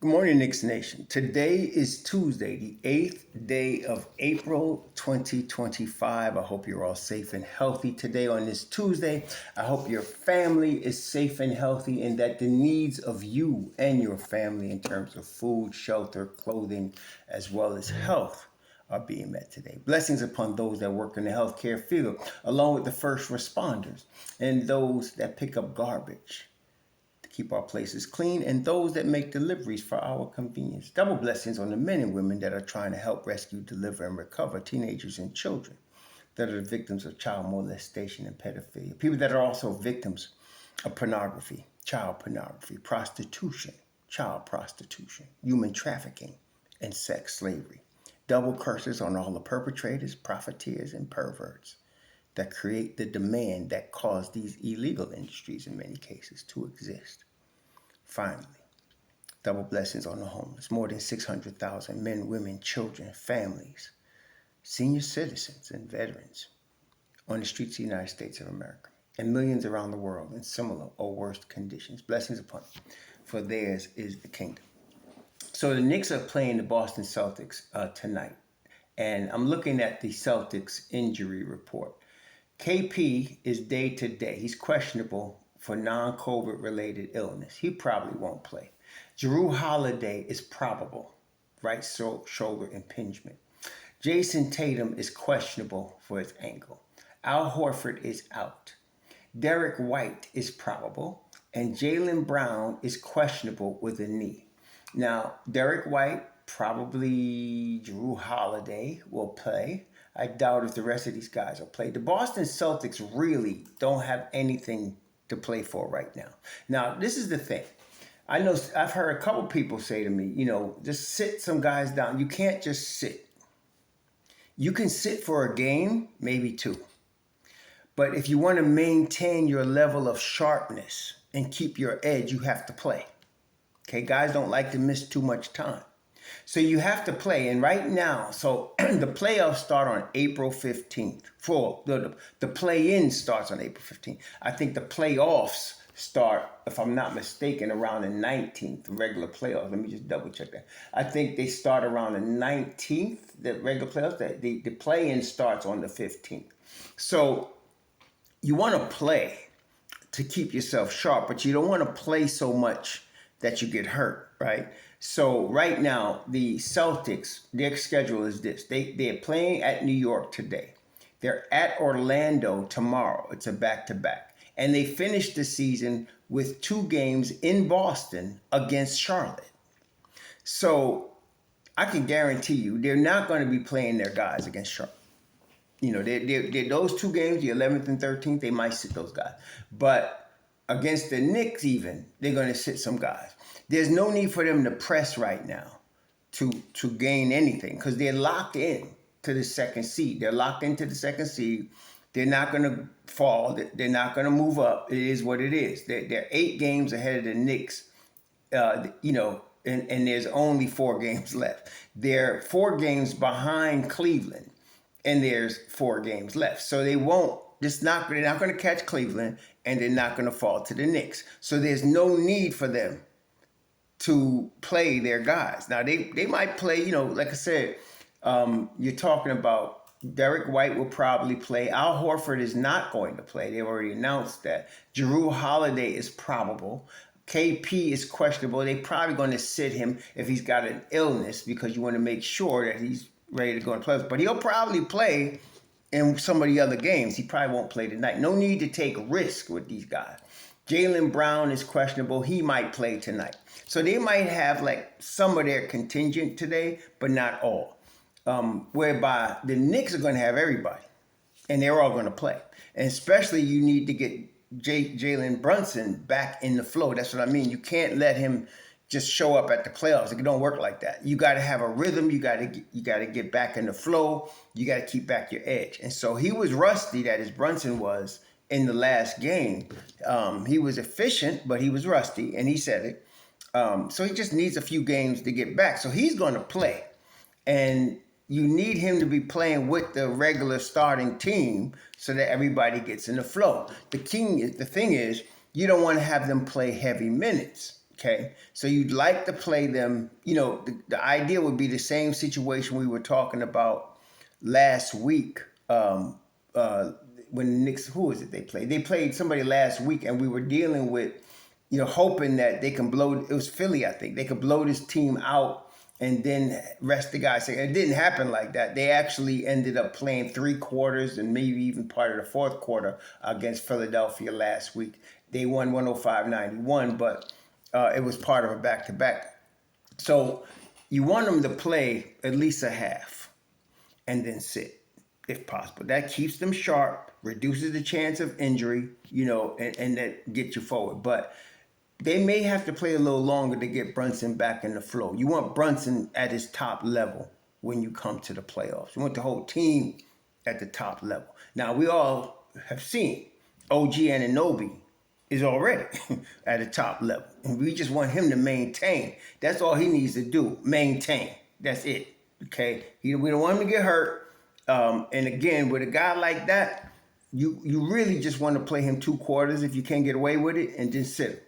Good morning, Knicks Nation. Today is Tuesday, the 8th day of April 2025. I hope you're all safe and healthy today on this Tuesday. I hope your family is safe and healthy and that the needs of you and your family in terms of food, shelter, clothing, as well as health are being met today. Blessings upon those that work in the healthcare field, along with the first responders and those that pick up garbage, keep our places clean, and those that make deliveries for our convenience. Double blessings on the men and women that are trying to help rescue, deliver, and recover teenagers and children that are the victims of child molestation and pedophilia. People that are also victims of pornography, child pornography, prostitution, child prostitution, human trafficking, and sex slavery. Double curses on all the perpetrators, profiteers, and perverts that create the demand that cause these illegal industries in many cases to exist. Finally, double blessings on the homeless. More than 600,000 men, women, children, families, senior citizens, and veterans on the streets of the United States of America, and millions around the world in similar or worse conditions. Blessings upon them, for theirs is the kingdom. So the Knicks are playing the Boston Celtics tonight, and I'm looking at the Celtics injury report. KP is day to day. He's questionable for non-COVID related illness. He probably won't play. Jrue Holiday is probable, right shoulder impingement. Jason Tatum is questionable for his ankle. Al Horford is out. Derek White is probable, and Jalen Brown is questionable with a knee. Now, Derek White, probably Jrue Holiday will play. I doubt if the rest of these guys will play. The Boston Celtics really don't have anything to play for right now. Now, this is the thing. I know I've heard a couple people say to me, just sit some guys down. You can't just sit. You can sit for a game, maybe two. But if you want to maintain your level of sharpness and keep your edge, you have to play. Okay, guys don't like to miss too much time. So you have to play. And right now, so the playoffs start on April 15th. The play-in starts on April 15th. I think the playoffs start, if I'm not mistaken, around the 19th, the regular playoffs. Let me just double check that. I think they start around the 19th, the regular playoffs. The play-in starts on the 15th. So you want to play to keep yourself sharp, but you don't want to play so much that you get hurt, right? So right now, the Celtics, their schedule is this. They're playing at New York today. They're at Orlando tomorrow. It's a back-to-back. And they finished the season with 2 games in Boston against Charlotte. So I can guarantee you they're not going to be playing their guys against Charlotte. They're those 2 games, the 11th and 13th, they might sit those guys. But against the Knicks even, they're going to sit some guys. There's no need for them to press right now to gain anything because they're locked in to the second seed. They're locked into the second seed. They're not going to fall. They're not going to move up. It is what it is. They're 8 games ahead of the Knicks, and there's only 4 games left. They're 4 games behind Cleveland, and there's 4 games left. So they're not going to catch Cleveland, and they're not going to fall to the Knicks. So there's no need for them to play their guys. Now, they might play, like I said, you're talking about Derek White will probably play. Al Horford is not going to play. They've already announced that. Jrue Holiday is probable. KP is questionable. They're probably going to sit him if he's got an illness because you want to make sure that he's ready to go in the playoffs. But he'll probably play in some of the other games. He probably won't play tonight. No need to take risk with these guys. Jalen Brown is questionable. He might play tonight. So they might have like some of their contingent today, but not all. Whereby the Knicks are going to have everybody, and they're all going to play. And especially you need to get Jalen Brunson back in the flow. That's what I mean. You can't let him just show up at the playoffs. It don't work like that. You got to have a rhythm. You got to get back in the flow. You got to keep back your edge. And so he was rusty, that is Brunson was, in the last game. He was efficient, but he was rusty, and he said it. So he just needs a few games to get back. So he's going to play. And you need him to be playing with the regular starting team so that everybody gets in the flow. The thing is, you don't want to have them play heavy minutes. Okay, so you'd like to play them. The idea would be the same situation we were talking about last week. When the Knicks, who was it they played? They played somebody last week, and we were dealing with, hoping that they can blow. It was Philly, I think. They could blow this team out and then rest the guys. It didn't happen like that. They actually ended up playing 3 quarters and maybe even part of the 4th quarter against Philadelphia last week. They won 105-91, but it was part of a back-to-back. So you want them to play at least a half and then sit, if possible. That keeps them sharp, reduces the chance of injury, and that gets you forward. But they may have to play a little longer to get Brunson back in the flow. You want Brunson at his top level when you come to the playoffs. You want the whole team at the top level. Now, we all have seen OG Anunoby is already at the top level. And we just want him to maintain. That's all he needs to do, maintain. That's it, okay? We don't want him to get hurt. And again, with a guy like that, you really just want to play him 2 quarters if you can't get away with it and just sit him.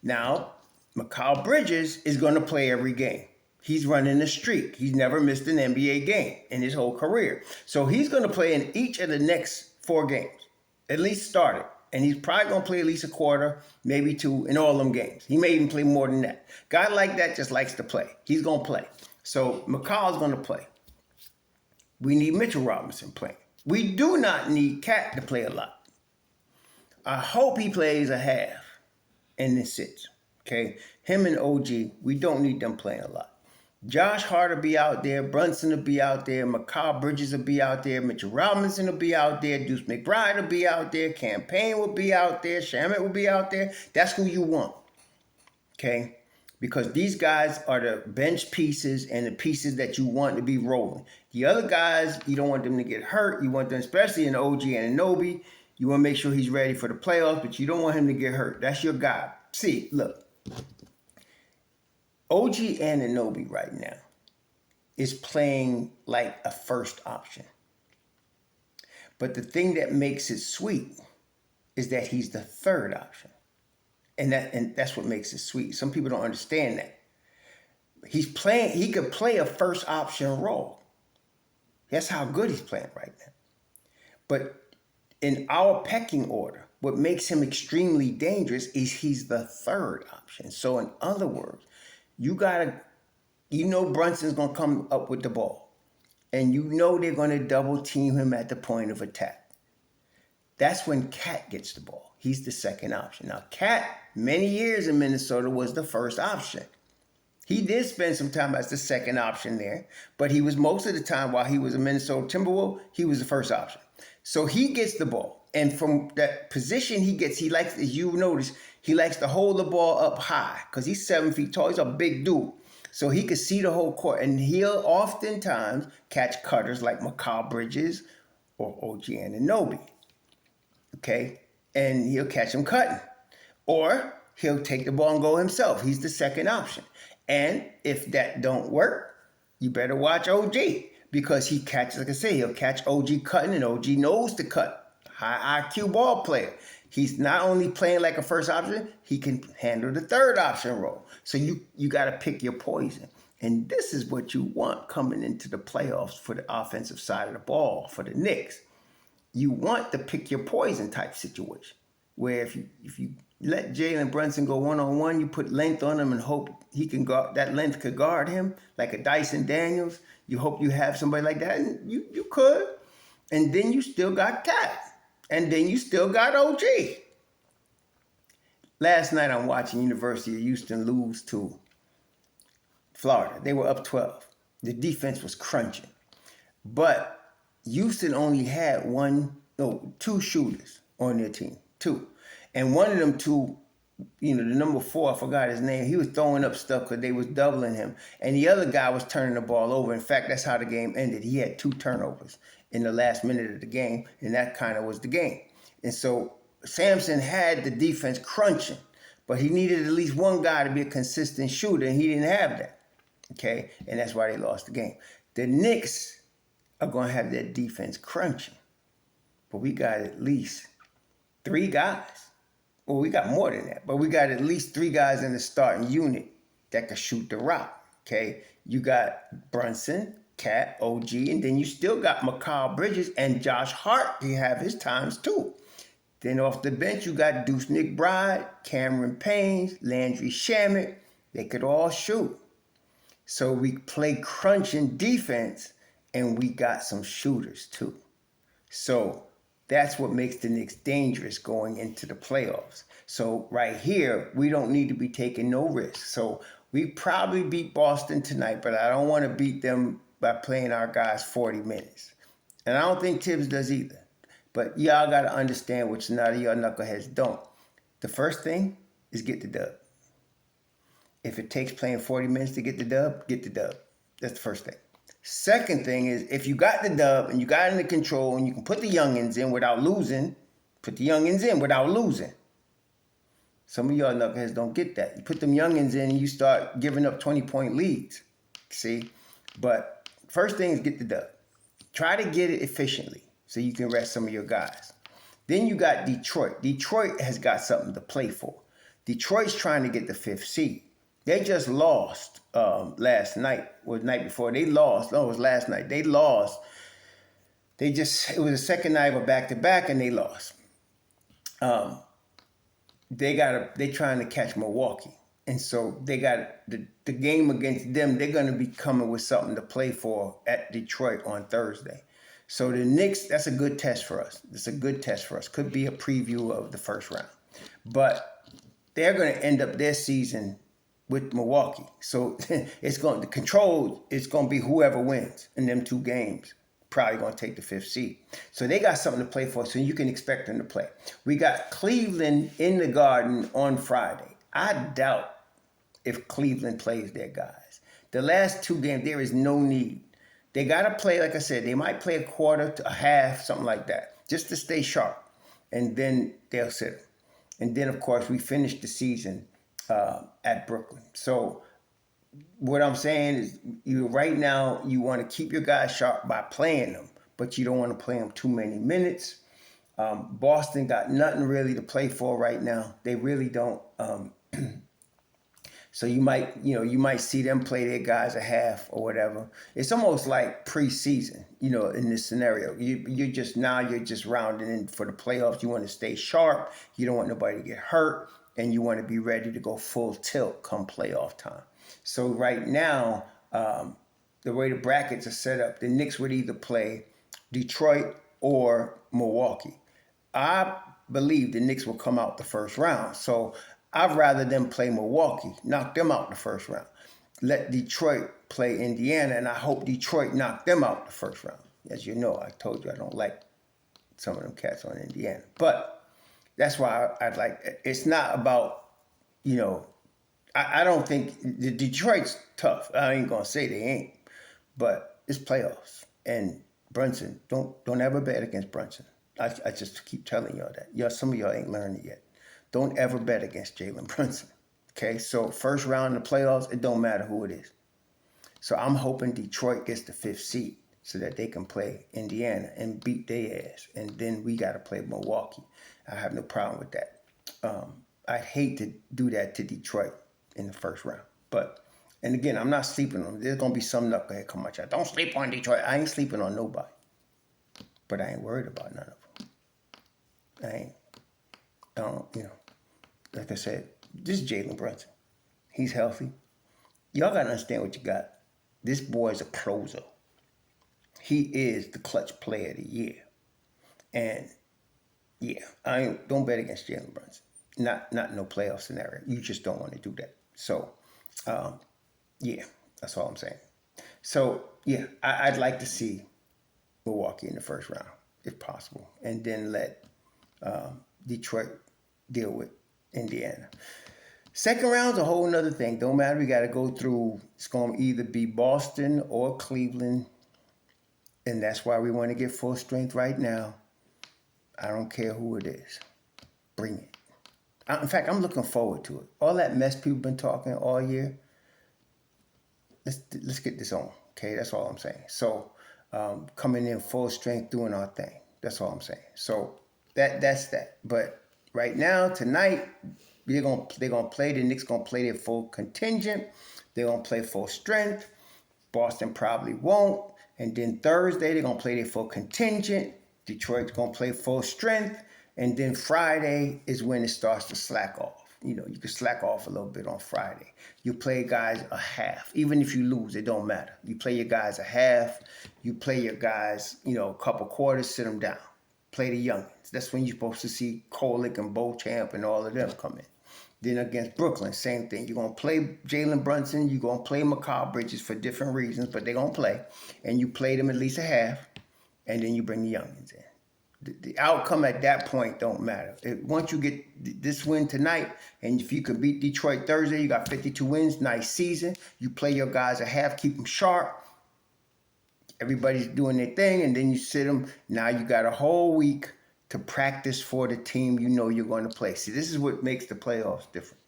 Now, Mikal Bridges is going to play every game. He's running a streak. He's never missed an NBA game in his whole career. So he's going to play in each of the next 4 games, at least start it. And he's probably going to play at least a quarter, maybe 2 in all them games. He may even play more than that. Guy like that just likes to play. He's going to play. So Mikal's going to play. We need Mitchell Robinson playing. We do not need Cat to play a lot. I hope he plays a half and then sits. Okay? Him and OG, we don't need them playing a lot. Josh Hart will be out there. Brunson will be out there. Mikal Bridges will be out there. Mitchell Robinson will be out there. Deuce McBride will be out there. Campaign will be out there. Shamet will be out there. That's who you want. Okay? Because these guys are the bench pieces and the pieces that you want to be rolling. The other guys, you don't want them to get hurt. You want them, especially in OG Anunoby, you want to make sure he's ready for the playoffs, but you don't want him to get hurt. That's your guy. See, look. OG Anunoby right now is playing like a first option. But the thing that makes it sweet is that he's the 3rd option. And that's what makes it sweet. Some people don't understand that. He could play a first option role. That's how good he's playing right now. But in our pecking order, what makes him extremely dangerous is he's the 3rd option. So in other words, Brunson's going to come up with the ball. And they're going to double team him at the point of attack. That's when Cat gets the ball. He's the 2nd option. Now, Cat, many years in Minnesota, was the 1st option. He did spend some time as the 2nd option there, but he was most of the time while he was a Minnesota Timberwolves, he was the 1st option. So he gets the ball. And from that position he likes, as you notice, he likes to hold the ball up high because he's 7 feet tall. He's a big dude. So he can see the whole court. And he'll oftentimes catch cutters like Mikal Bridges or OG Anunoby. Okay? And he'll catch him cutting. Or he'll take the ball and go himself. He's the 2nd option. And if that don't work, you better watch OG. Because he catches, like I say, he'll catch OG cutting, and OG knows to cut. High IQ ball player. He's not only playing like a first option, he can handle the 3rd option role. So you got to pick your poison. And this is what you want coming into the playoffs for the offensive side of the ball, for the Knicks. You want to pick your poison type situation. Where if you let Jalen Brunson go one-on-one, you put length on him and hope he can guard, that length could guard him, like a Dyson Daniels. You hope you have somebody like that, and you could. And then you still got Cat. And then you still got OG. Last night I'm watching University of Houston lose to Florida. They were up 12. The defense was crunching. But Houston only had 2 shooters on their team. 2. And one of them 2, the number 4, I forgot his name, he was throwing up stuff because they was doubling him. And the other guy was turning the ball over. In fact, that's how the game ended. He had 2 turnovers in the last minute of the game, and that kind of was the game. And so Sampson had the defense crunching, but he needed at least one guy to be a consistent shooter, and he didn't have that. Okay? And that's why they lost the game. The Knicks are going to have their defense crunching, but we got at least 3 guys Well, we got more than that, but we got at least 3 guys in the starting unit that can shoot the rock. Okay, you got Brunson, Cat, OG, and then you still got Mikal Bridges and Josh Hart. He have his times too. Then off the bench, you got Deuce McBride, Cameron Payne, Landry Shamet. They could all shoot. So we play crunching defense, and we got some shooters too. So that's what makes the Knicks dangerous going into the playoffs. So right here, we don't need to be taking no risks. So we probably beat Boston tonight, but I don't want to beat them by playing our guys 40 minutes. And I don't think Tibbs does either. But y'all got to understand, which none of y'all knuckleheads don't. The first thing is get the dub. If it takes playing 40 minutes to get the dub, get the dub. That's the first thing. Second thing is, if you got the dub and you got it under control and you can put the youngins in without losing, put the youngins in without losing. Some of y'all knuckleheads don't get that. You put them youngins in and you start giving up 20-point leads. See? But first thing is get the dub. Try to get it efficiently so you can rest some of your guys. Then you got Detroit. Detroit has got something to play for. Detroit's trying to get the 5th seed. They just lost last night, or the night before. They lost. No, it was last night. They lost. It was the second night of a back-to-back, and they lost. They trying to catch Milwaukee. And so they got the game against them. They're going to be coming with something to play for at Detroit on Thursday. So the Knicks, that's a good test for us. It's a good test for us. Could be a preview of the first round. But they're going to end up their season with Milwaukee. So it's going to be whoever wins in them 2 games. Probably going to take the 5th seed. So they got something to play for, so you can expect them to play. We got Cleveland in the Garden on Friday. I doubt if Cleveland plays their guys. The last 2 games, there is no need. They got to play, like I said, they might play a quarter to a half, something like that, just to stay sharp. And then they'll sit them. And then, of course, we finish the season at Brooklyn. So what I'm saying is, right now you want to keep your guys sharp by playing them, but you don't want to play them too many minutes. Boston got nothing really to play for right now. They really don't. So you might see them play their guys a half or whatever. It's almost like preseason, in this scenario. You're just rounding in for the playoffs. You want to stay sharp. You don't want nobody to get hurt, and you want to be ready to go full tilt come playoff time. So right now, the way the brackets are set up, the Knicks would either play Detroit or Milwaukee. I believe the Knicks will come out the first round. So I'd rather them play Milwaukee, knock them out the first round. Let Detroit play Indiana, and I hope Detroit knock them out the first round. As you know, I told you I don't like some of them cats on Indiana. But that's why I'd like, it's not about, I don't think, the Detroit's tough. I ain't going to say they ain't, but it's playoffs. And Brunson, don't ever bet against Brunson. I just keep telling y'all that. Some of y'all ain't learned it yet. Don't ever bet against Jalen Brunson. Okay, so first round of the playoffs, it don't matter who it is. So I'm hoping Detroit gets the 5th seed so that they can play Indiana and beat their ass. And then we got to play Milwaukee. I have no problem with that. I'd hate to do that to Detroit in the first round. And again, I'm not sleeping on them. There's going to be some knucklehead come out. Don't sleep on Detroit. I ain't sleeping on nobody. But I ain't worried about none of them. I don't, like I said, this is Jalen Brunson. He's healthy. Y'all got to understand what you got. This boy is a closer. He is the clutch player of the year. And, don't bet against Jalen Brunson. Not no playoff scenario. You just don't want to do that. So, that's all I'm saying. So, I'd like to see Milwaukee in the first round, if possible. And then let Detroit deal with Indiana. Second round's a whole nother thing. Don't matter. We got to go through. It's going to either be Boston or Cleveland. And that's why we want to get full strength right now. I don't care who it is. Bring it. In fact, I'm looking forward to it. All that mess people been talking all year, let's get this on. Okay, that's all I'm saying. So coming in full strength, doing our thing. That's all I'm saying. So that's that. But right now, tonight, they're gonna play. The Knicks gonna play their full contingent. They're gonna play full strength. Boston probably won't. And then Thursday, they're gonna play their full contingent. Detroit's gonna play full strength. And then Friday is when it starts to slack off. You know, you can slack off a little bit on Friday. You play guys a half. Even if you lose, it don't matter. You play your guys a half. You play your guys, a couple quarters, sit them down. Play the youngins. That's when you're supposed to see Kolick and Beauchamp and all of them come in. Then against Brooklyn, same thing. You're going to play Jalen Brunson. You're going to play Mikal Bridges for different reasons, but they're going to play. And you play them at least a half, and then you bring the youngins in. The outcome at that point don't matter. Once you get this win tonight, and if you could beat Detroit Thursday, you got 52 wins, nice season. You play your guys a half, keep them sharp. Everybody's doing their thing, and then you sit them. Now you got a whole week to practice for the team you know you're going to play. See, this is what makes the playoffs different.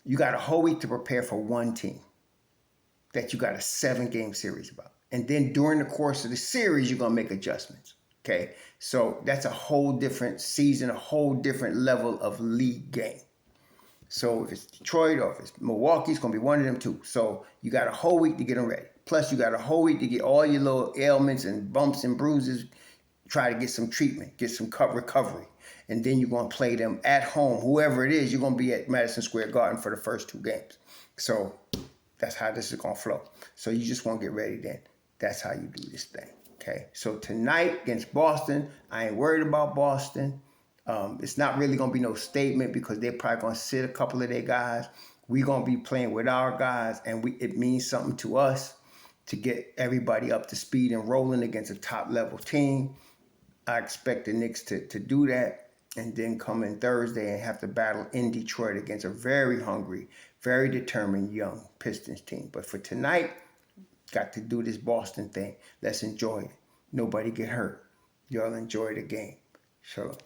You got a whole week to prepare for one team that you got a 7-game series about. And then during the course of the series, you're going to make adjustments. Okay, so that's a whole different season, a whole different level of league game. So if it's Detroit or if it's Milwaukee, it's going to be one of them two. So you got a whole week to get them ready. Plus, you got a whole week to get all your little ailments and bumps and bruises, try to get some treatment, get some recovery. And then you're going to play them at home. Whoever it is, you're going to be at Madison Square Garden for the first 2 games. So that's how this is going to flow. So you just want to get ready then. That's how you do this thing. Okay, so tonight against Boston, I ain't worried about Boston. It's not really going to be no statement because they're probably going to sit a couple of their guys. We're going to be playing with our guys, and it means something to us to get everybody up to speed and rolling against a top-level team. I expect the Knicks to do that and then come in Thursday and have to battle in Detroit against a very hungry, very determined young Pistons team. But for tonight, got to do this Boston thing. Let's enjoy it. Nobody get hurt. Y'all enjoy the game. Shalom.